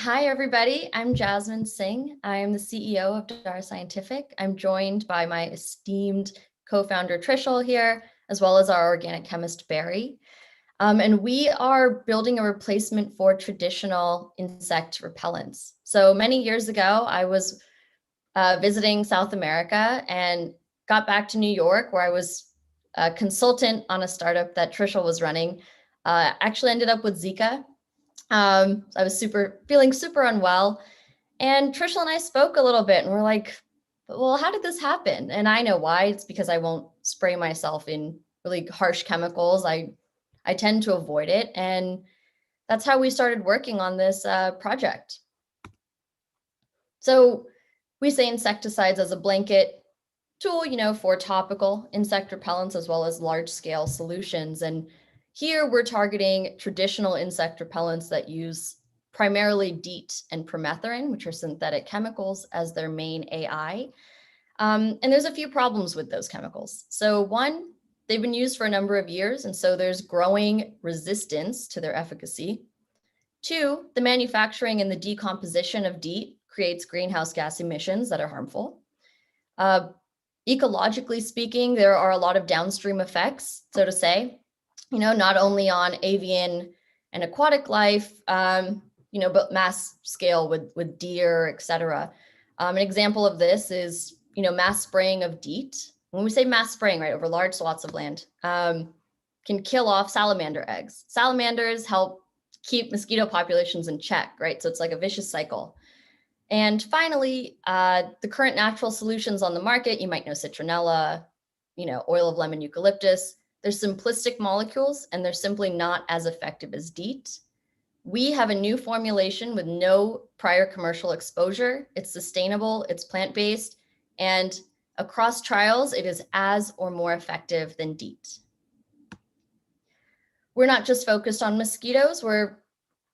Hi, everybody. I'm Jasmine Singh. I am the CEO of Dara Scientific. I'm joined by my esteemed co-founder Trishul here, as well as our organic chemist Barry. And we are building a replacement for traditional insect repellents. So many years ago, I was visiting South America and got back to New York, where I was a consultant on a startup that Trishul was running. Actually ended up with Zika. I was feeling super unwell. And Trishul and I spoke a little bit and we're like, well, how did this happen? And I know why. It's because I won't spray myself in really harsh chemicals. I tend to avoid it. And that's how we started working on this project. So we say insecticides as a blanket tool, for topical insect repellents as well as large scale solutions. And here we're targeting traditional insect repellents that use primarily DEET and permethrin, which are synthetic chemicals, as their main AI. And there's a few problems with those chemicals. So one, they've been used for a number of years, and so there's growing resistance to their efficacy. Two, the manufacturing and the decomposition of DEET creates greenhouse gas emissions that are harmful. Ecologically speaking, there are a lot of downstream effects, so to say, not only on avian and aquatic life, but mass scale with deer, et cetera. An example of this is, mass spraying of DEET. When we say mass spraying, right, over large swaths of land, can kill off salamander eggs. Salamanders help keep mosquito populations in check, right? So it's like a vicious cycle. And finally, the current natural solutions on the market, you might know citronella, oil of lemon eucalyptus, they're simplistic molecules and they're simply not as effective as DEET. We have a new formulation with no prior commercial exposure. It's sustainable, it's plant-based, and across trials, it is as or more effective than DEET. We're not just focused on mosquitoes, we're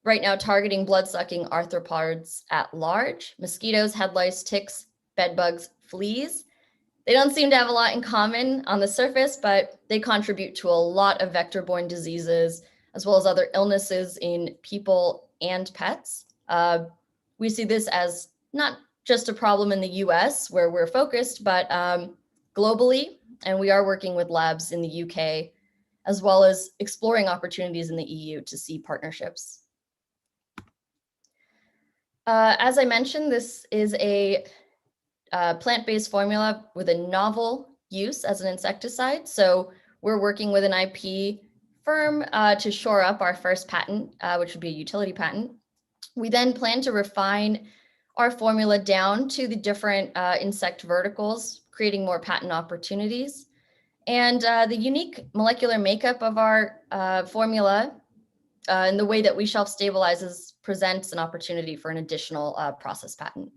right now targeting blood-sucking arthropods at large: mosquitoes, head lice, ticks, bedbugs, fleas. They don't seem to have a lot in common on the surface, but they contribute to a lot of vector-borne diseases, as well as other illnesses in people and pets. We see this as not just a problem in the US, where we're focused, but globally, and we are working with labs in the UK, as well as exploring opportunities in the EU to see partnerships. As I mentioned, this is a plant-based formula with a novel use as an insecticide. So we're working with an IP firm to shore up our first patent, which would be a utility patent. We then plan to refine our formula down to the different insect verticals, creating more patent opportunities. And the unique molecular makeup of our formula and the way that we shelf stabilizes presents an opportunity for an additional process patent.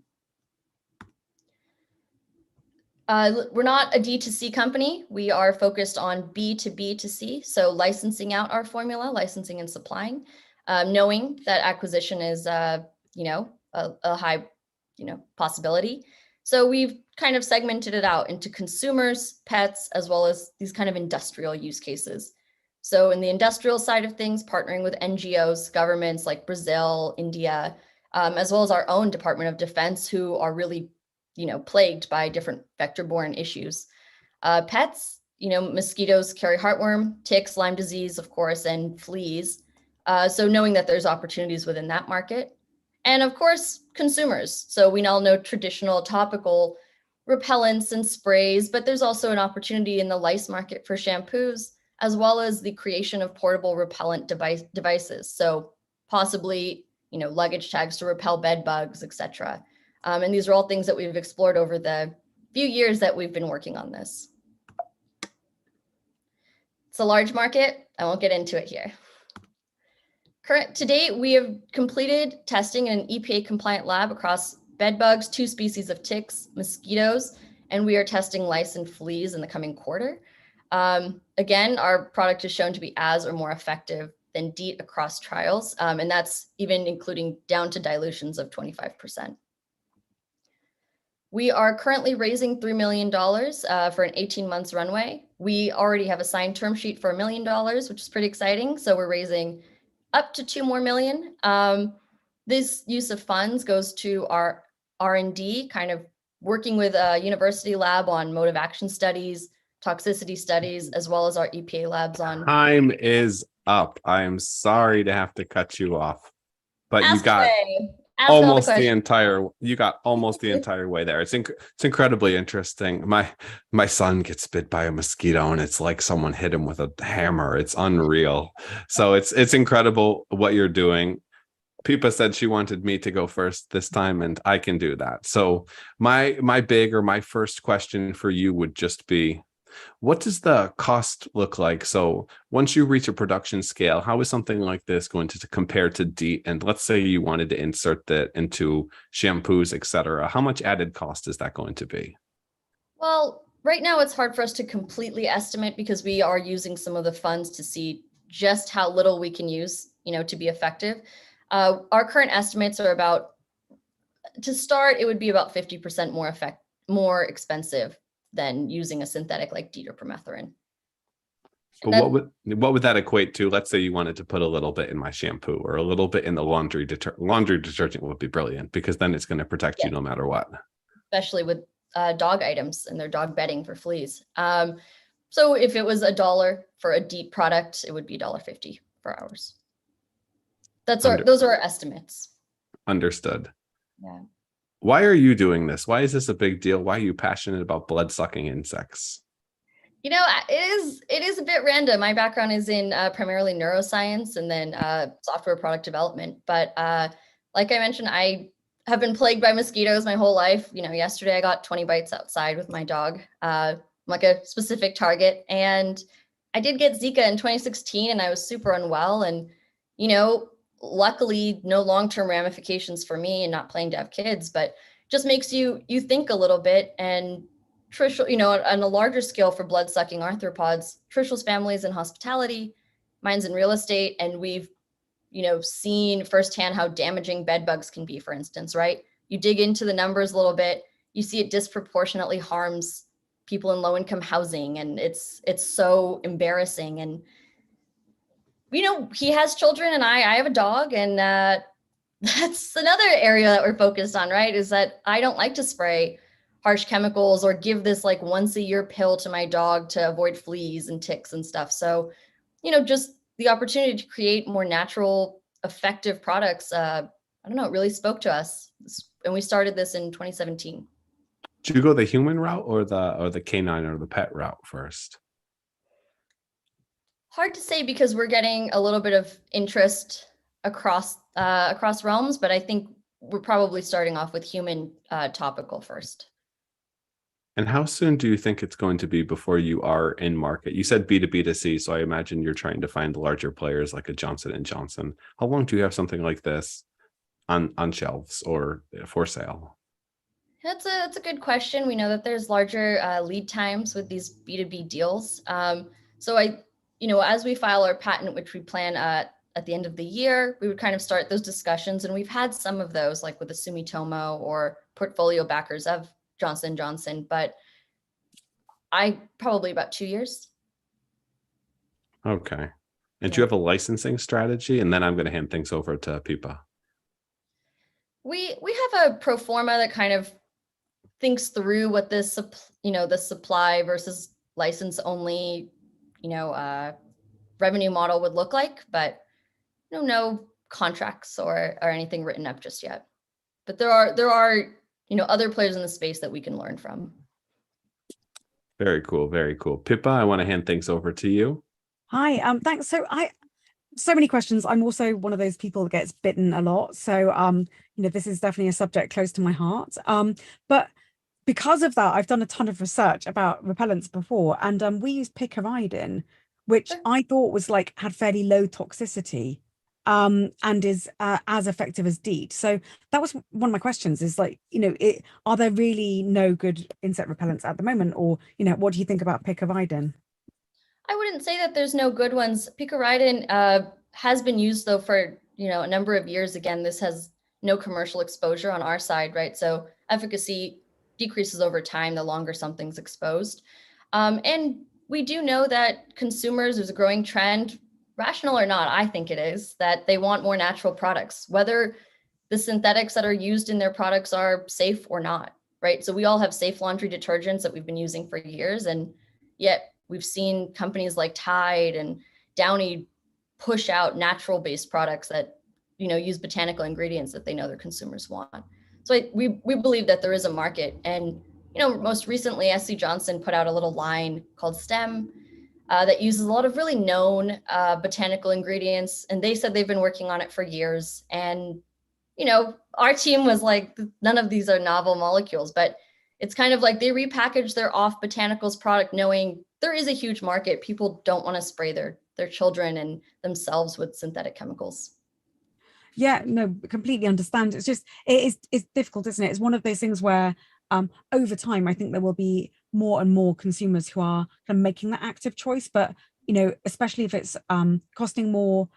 We're not a D2C company. We are focused on B2B2C, so licensing out our formula, licensing and supplying, knowing that acquisition is, a high, possibility. So we've kind of segmented it out into consumers, pets, as well as these kind of industrial use cases. So in the industrial side of things, partnering with NGOs, governments like Brazil, India, as well as our own Department of Defense, who are really, plagued by different vector-borne issues. Pets, mosquitoes carry heartworm, ticks, Lyme disease, of course, and fleas. So knowing that there's opportunities within that market. And of course, consumers. So we all know traditional topical repellents and sprays, but there's also an opportunity in the lice market for shampoos, as well as the creation of portable repellent devices. So possibly, luggage tags to repel bed bugs, et cetera. And these are all things that we've explored over the few years that we've been working on this. It's a large market. I won't get into it here. To date, we have completed testing in an EPA-compliant lab across bed bugs, 2 species of ticks, mosquitoes, and we are testing lice and fleas in the coming quarter. Again, our product is shown to be as or more effective than DEET across trials, and that's even including down to dilutions of 25%. We are currently raising $3 million for an 18 months runway. We already have a signed term sheet for $1 million, which is pretty exciting. So we're raising up to $2 more million. this use of funds goes to our R&D, kind of working with a university lab on mode of action studies, toxicity studies, as well as our EPA labs on. Time is up. I am sorry to have to cut you off, but you Ask got away. Ask all the almost the questions. entire way there. It's incredibly interesting. My son gets bit by a mosquito and it's like someone hit him with a hammer. It's unreal. So it's incredible what you're doing. Pippa said she wanted me to go first this time, and I can do that. So my first question for you would just be, what does the cost look like? So once you reach a production scale, how is something like this going to compare to DEET? And let's say you wanted to insert that into shampoos, etc. How much added cost is that going to be? Well, right now it's hard for us to completely estimate because we are using some of the funds to see just how little we can use, to be effective. Our current estimates are about, to start, it would be about 50% more expensive than using a synthetic like DEET or permethrin. But what would that equate to? Let's say you wanted to put a little bit in my shampoo or a little bit in the laundry detergent would be brilliant, because then it's going to protect you no matter what. Especially with dog items and their dog bedding for fleas. So if it was $1 for a DEET product, it would be $1.50 for ours. Those are our estimates. Understood. Yeah. Why are you doing this? Why is this a big deal? Why are you passionate about blood-sucking insects? It is a bit random. My background is in primarily neuroscience and then software product development. But like I mentioned, I have been plagued by mosquitoes my whole life. Yesterday I got 20 bites outside with my dog, like a specific target. And I did get Zika in 2016 and I was super unwell. And, luckily no long-term ramifications for me and not planning to have kids, but just makes you think a little bit. And Trishul, on a larger scale for blood-sucking arthropods, Trishul's family is in hospitality, mine's in real estate, and we've, seen firsthand how damaging bed bugs can be, for instance, right? You dig into the numbers a little bit, you see it disproportionately harms people in low-income housing, and it's so embarrassing. And, he has children and I have a dog, and that's another area that we're focused on, right? Is that I don't like to spray harsh chemicals or give this like once a year pill to my dog to avoid fleas and ticks and stuff. So, just the opportunity to create more natural, effective products, it really spoke to us. And we started this in 2017. Did you go the human route or the canine or the pet route first? Hard to say because we're getting a little bit of interest across realms, but I think we're probably starting off with human topical first. And how soon do you think it's going to be before you are in market? You said B2B to C, so I imagine you're trying to find larger players like a Johnson & Johnson. How long do you have something like this on shelves or for sale? That's a good question. We know that there's larger lead times with these B2B deals. So as we file our patent, which we plan at the end of the year, we would kind of start those discussions. And we've had some of those, like with the Sumitomo or portfolio backers of Johnson & Johnson, but probably about 2 years. Okay. And do you have a licensing strategy? And then I'm going to hand things over to Pippa. We have a pro forma that kind of thinks through what the supply versus license only, revenue model would look like, but no contracts or anything written up just yet. But there are other players in the space that we can learn from. Very cool. Very cool. Pippa, I want to hand things over to you. Hi, thanks. So many questions. I'm also one of those people that gets bitten a lot. So, this is definitely a subject close to my heart. But because of that, I've done a ton of research about repellents before, and we use picaridin, which I thought had fairly low toxicity. And is as effective as DEET. So that was one of my questions is are there really no good insect repellents at the moment? Or, what do you think about picaridin? I wouldn't say that there's no good ones. Picaridin has been used though for, a number of years. Again, this has no commercial exposure on our side, right? So efficacy decreases over time the longer something's exposed. And we do know that consumers, there's a growing trend, rational or not, I think it is, that they want more natural products, whether the synthetics that are used in their products are safe or not, right? So we all have safe laundry detergents that we've been using for years, and yet we've seen companies like Tide and Downy push out natural-based products that, use botanical ingredients that they know their consumers want. So we believe that there is a market. And, most recently, SC Johnson put out a little line called STEM that uses a lot of really known botanical ingredients. And they said they've been working on it for years. And, our team was like, none of these are novel molecules, but it's kind of like they repackage their off botanicals product knowing there is a huge market. People don't want to spray their children and themselves with synthetic chemicals. Yeah, no, completely understand. It's just, it's difficult, isn't it? It's one of those things where over time, I think there will be more and more consumers who are kind of making that active choice. But, especially if it's costing more,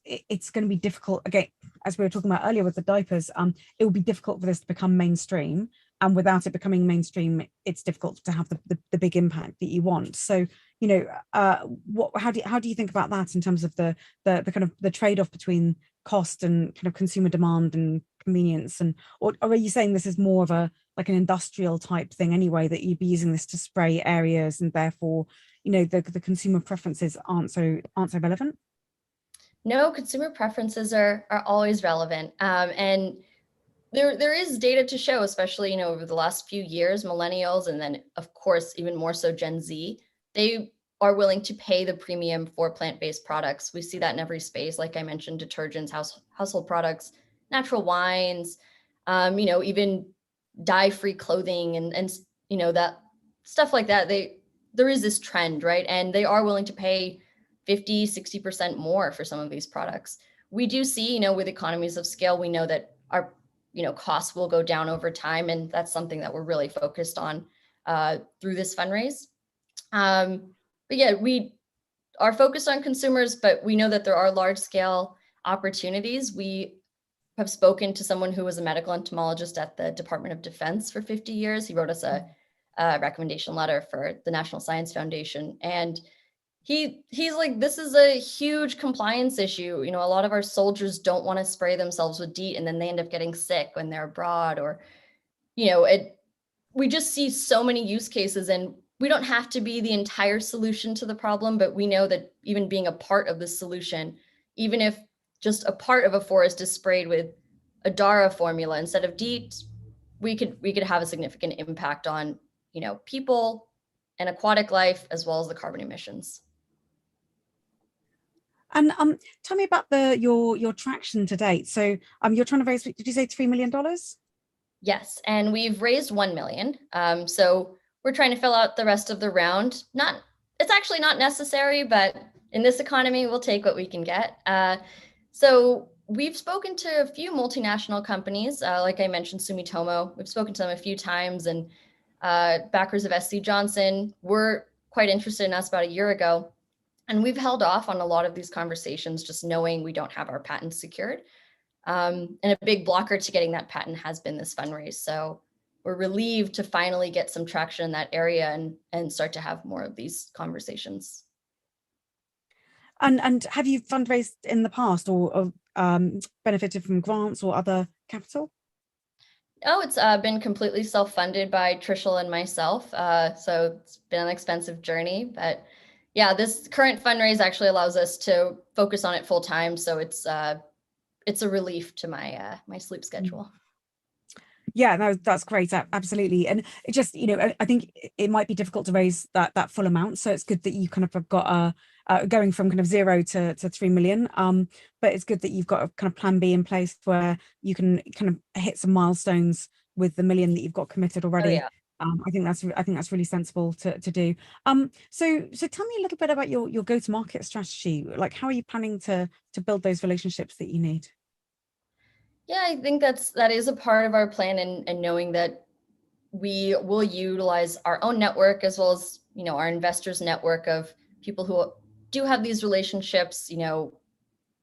it's going to be difficult. Again, as we were talking about earlier with the diapers, it will be difficult for this to become mainstream. And without it becoming mainstream, it's difficult to have the big impact that you want. So, how do you think about that in terms of the kind of the trade-off between cost and kind of consumer demand and convenience? And or are you saying this is more of a like an industrial type thing anyway, that you'd be using this to spray areas and therefore, the consumer preferences aren't so relevant? No, consumer preferences are always relevant. And there is data to show, especially, over the last few years, millennials, and then of course, even more so Gen Z, they are willing to pay the premium for plant-based products. We see that in every space. Like I mentioned, detergents, household products, natural wines, even dye-free clothing and that stuff like that. There is this trend, right? And they are willing to pay 50, 60% more for some of these products. We do see, with economies of scale, we know that our, costs will go down over time. And that's something that we're really focused on through this fundraise. But yeah, we are focused on consumers, but we know that there are large scale opportunities. We have spoken to someone who was a medical entomologist at the Department of Defense for 50 years. He wrote us a recommendation letter for the National Science Foundation. And he's like, this is a huge compliance issue. A lot of our soldiers don't want to spray themselves with DEET, and then they end up getting sick when they're abroad, or, we just see so many use cases, and we don't have to be the entire solution to the problem, but we know that even being a part of the solution, even if just a part of a forest is sprayed with a Dara formula instead of DEET, we could have a significant impact on, people and aquatic life, as well as the carbon emissions. And tell me about your traction to date. So you're trying to raise, did you say $3 million? Yes, and we've raised 1 million. So we're trying to fill out the rest of the round. It's actually not necessary, but in this economy, we'll take what we can get. So we've spoken to a few multinational companies, like I mentioned, Sumitomo. We've spoken to them a few times, and backers of SC Johnson were quite interested in us about a year ago. And we've held off on a lot of these conversations, just knowing we don't have our patents secured. And a big blocker to getting that patent has been this fundraise. So we're relieved to finally get some traction in that area and start to have more of these conversations. And have you fundraised in the past or benefited from grants or other capital? Oh, it's been completely self-funded by Trishul and myself. So it's been an expensive journey, but yeah, this current fundraise actually allows us to focus on it full time. So it's a relief to my my sleep schedule. Yeah, no, that's great. Absolutely. And it just, I think it might be difficult to raise that full amount. So it's good that you kind of have got going from kind of 0 to 3 million. But it's good that you've got a kind of plan B in place where you can kind of hit some milestones with the $1 million that you've got committed already. Oh, yeah. I think that's really sensible to do. So tell me a little bit about your go-to-market strategy. Like, how are you planning to build those relationships that you need? Yeah, I think that is a part of our plan, and knowing that we will utilize our own network as well as, our investors' network of people who do have these relationships,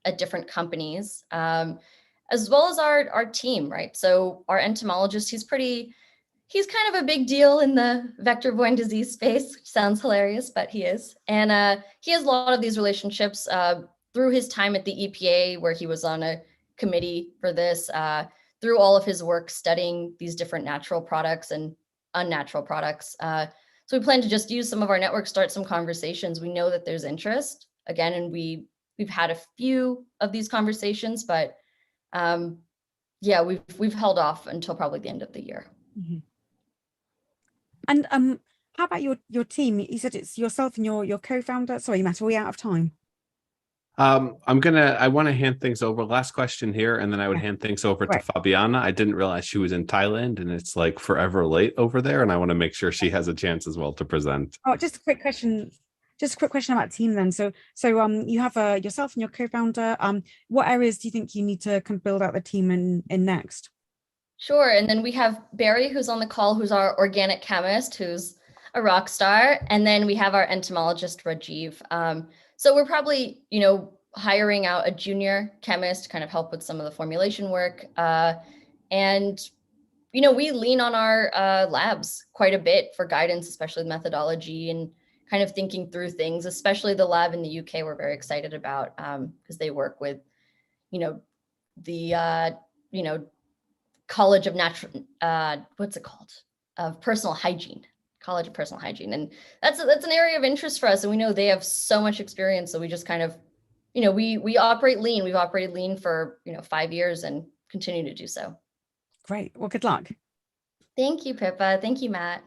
at different companies, as well as our team, right? So our entomologist, he's kind of a big deal in the vector-borne disease space, which sounds hilarious, but he is. And he has a lot of these relationships through his time at the EPA, where he was on a committee for this through all of his work studying these different natural products and unnatural products. So we plan to just use some of our network, start some conversations. We know that there's interest again, and we've had a few of these conversations, but yeah, we've held off until probably the end of the year. Mm-hmm. And how about your team? You said it's yourself and your co-founder. Sorry, Matt, are we out of time? I want to hand things over. Last question here, and then I would hand things over to Fabiana. I didn't realize she was in Thailand, and it's like forever late over there, and I want to make sure she has a chance as well to present. Oh, just a quick question. Just a quick question about team then. So you have yourself and your co-founder. What areas do you think you need to build out the team in next? Sure, and then we have Barry, who's on the call, who's our organic chemist, who's a rock star, and then we have our entomologist Rajiv. So we're probably, hiring out a junior chemist to kind of help with some of the formulation work. And, we lean on our labs quite a bit for guidance, especially methodology and kind of thinking through things, especially the lab in the UK we're very excited about because they work with, the, College of Natural, what's it called? Of Personal Hygiene. College of Personal Hygiene. And that's an area of interest for us. And we know they have so much experience. So we just kind of, we operate lean. We've operated lean for, 5 years and continue to do so. Great. Well, good luck. Thank you, Pippa. Thank you, Matt.